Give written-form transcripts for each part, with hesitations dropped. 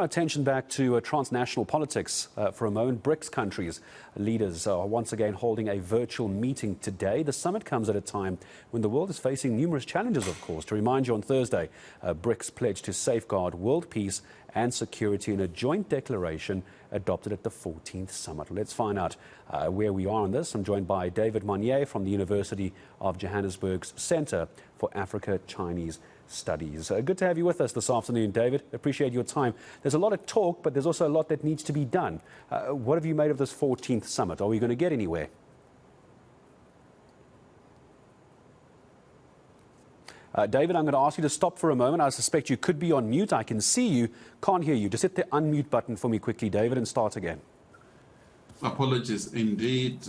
Attention back to transnational politics for a moment. BRICS countries leaders are once again holding a virtual meeting today. The summit comes at a time when the world is facing numerous challenges, of course. To remind you, on Thursday, BRICS pledged to safeguard world peace and security in a joint declaration adopted at the 14th summit. Let's find out where we are on this. I'm joined by David Monnier from the University of Johannesburg's Centre for Africa-Chinese Studies. Good to have you with us this afternoon, David. Appreciate your time. There's a lot of talk, but there's also a lot that needs to be done. What have you made of this 14th summit? Are we going to get anywhere? David, I'm going to ask you to stop for a moment. I suspect you could be on mute. I can see you, can't hear you. Just hit the unmute button for me quickly, David, and start again. Apologies. Indeed,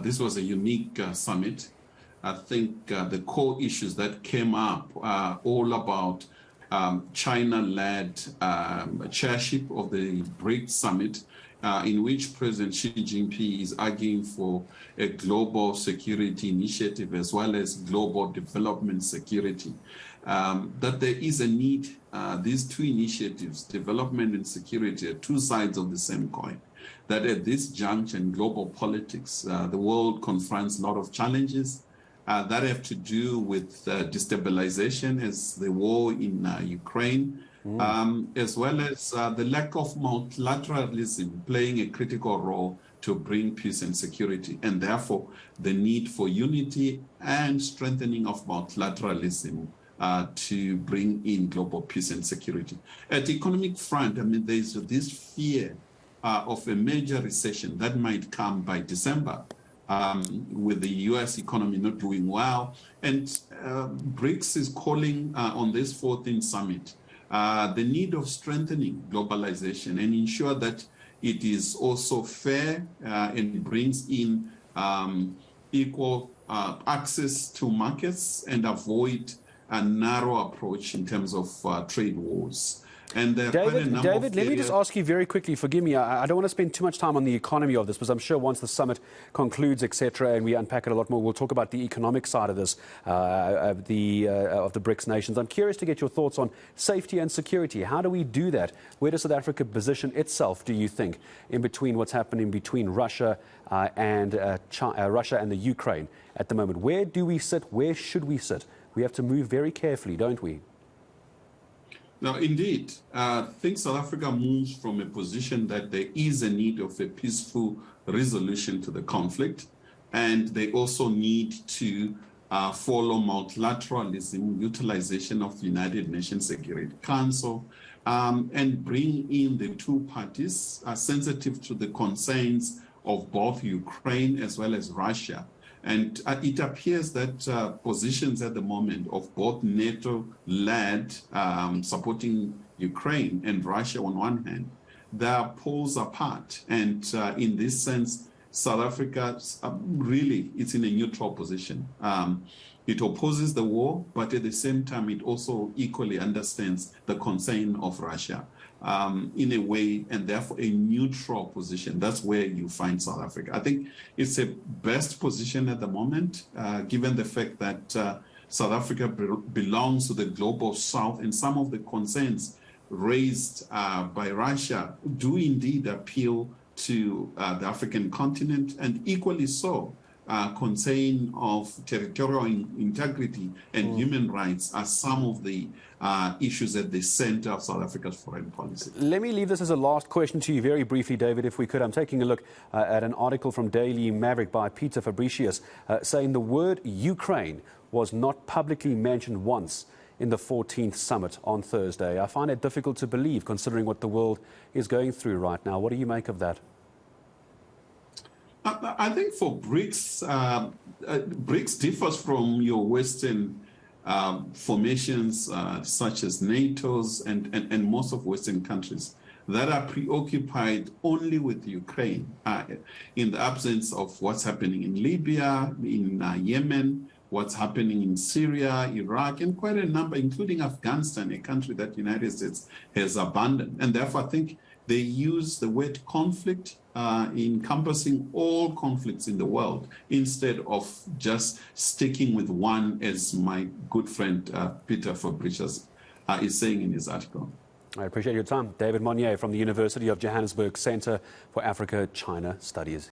this was a unique summit. I think the core issues that came up are all about China-led chairship of the BRICS summit, in which President Xi Jinping is arguing for a global security initiative as well as global development security. That there is a need, these two initiatives, development and security, are two sides of the same coin. That at this juncture in global politics, the world confronts a lot of challenges that have to do with destabilization, as the war in Ukraine, as well as the lack of multilateralism playing a critical role to bring peace and security, and therefore the need for unity and strengthening of multilateralism to bring in global peace and security. At the economic front, I mean, there's this fear of a major recession that might come by December. With the U.S. economy not doing well. And BRICS is calling on this 14th summit the need of strengthening globalization and ensure that it is also fair and brings in equal access to markets and avoid a narrow approach in terms of trade wars. And David, let me just ask you very quickly, forgive me, I don't want to spend too much time on the economy of this, because I'm sure once the summit concludes, etc., and we unpack it a lot more, we'll talk about the economic side of this, of the BRICS nations. I'm curious to get your thoughts on safety and security. How do we do that? Where does South Africa position itself, do you think, in between what's happening between Russia and the Ukraine at the moment? Where do we sit? Where should we sit? We have to move very carefully, don't we? Now, indeed, I think South Africa moves from a position that there is a need of a peaceful resolution to the conflict, and they also need to follow multilateralism, utilization of the United Nations Security Council, and bring in the two parties sensitive to the concerns of both Ukraine as well as Russia. And it appears that positions at the moment of both NATO-led supporting Ukraine and Russia on one hand, they are poles apart. And in this sense, South Africa really is in a neutral position. It opposes the war, but at the same time, it also equally understands the concern of Russia. In a way, and therefore a neutral position. That's where you find South Africa. I think it's a best position at the moment, given the fact that South Africa belongs to the global south, and some of the concerns raised by Russia do indeed appeal to the African continent, and equally so, concern of territorial integrity and human rights are some of the issues at the center of South Africa's foreign policy. Let me leave this as a last question to you very briefly, David, if we could. I'm taking a look at an article from Daily Maverick by Peter Fabricius saying the word Ukraine was not publicly mentioned once in the 14th summit on Thursday. I find it difficult to believe, considering what the world is going through right now. What do you make of that? I think for BRICS, BRICS differs from your Western formations such as NATO's and most of Western countries that are preoccupied only with Ukraine in the absence of what's happening in Libya, in Yemen, what's happening in Syria, Iraq, and quite a number, including Afghanistan, a country that the United States has abandoned. And therefore, I think they use the word conflict encompassing all conflicts in the world, instead of just sticking with one, as my good friend Peter Fabricius is saying in his article. I appreciate your time. David Monnier from the University of Johannesburg Centre for Africa-China Studies.